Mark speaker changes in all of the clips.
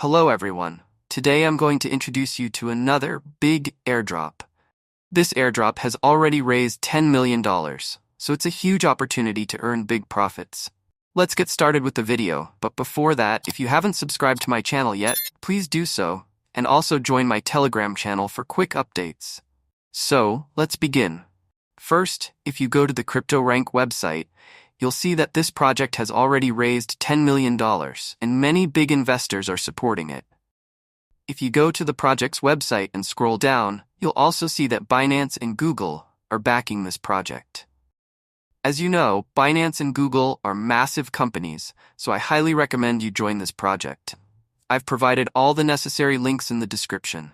Speaker 1: Hello everyone. Today I'm going to introduce you to another big airdrop. This airdrop has already raised $10 million, so it's a huge opportunity to earn big profits. Let's get started with the video, but before that, if you haven't subscribed to my channel yet, please do so, and also join my Telegram channel for quick updates. So, let's begin. First, if you go to the CryptoRank website, you'll see that this project has already raised $10 million, and many big investors are supporting it. If you go to the project's website and scroll down, you'll also see that Binance and Google are backing this project. As you know, Binance and Google are massive companies, so I highly recommend you join this project. I've provided all the necessary links in the description.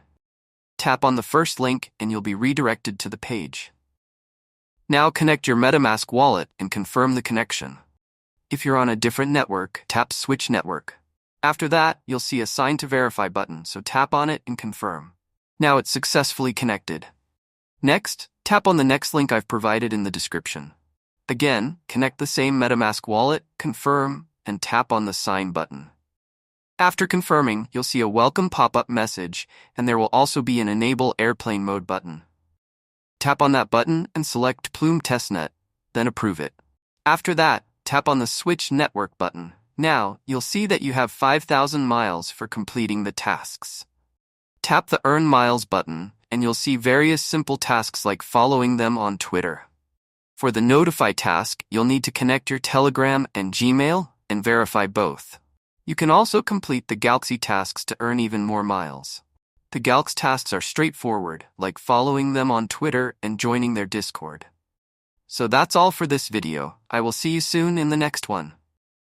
Speaker 1: Tap on the first link and you'll be redirected to the page. Now connect your MetaMask wallet and confirm the connection. If you're on a different network, tap Switch Network. After that, you'll see a Sign to Verify button, so tap on it and confirm. Now it's successfully connected. Next, tap on the next link I've provided in the description. Again, connect the same MetaMask wallet, confirm, and tap on the Sign button. After confirming, you'll see a welcome pop-up message, and there will also be an Enable Airplane Mode button. Tap on that button and select Plume Testnet, then approve it. After that, tap on the Switch Network button. Now, you'll see that you have 5,000 miles for completing the tasks. Tap the Earn Miles button, and you'll see various simple tasks like following them on Twitter. For the Notify task, you'll need to connect your Telegram and Gmail and verify both. You can also complete the Galaxy tasks to earn even more miles. The Galaxy tasks are straightforward, like following them on Twitter and joining their Discord. So that's all for this video. I will see you soon in the next one.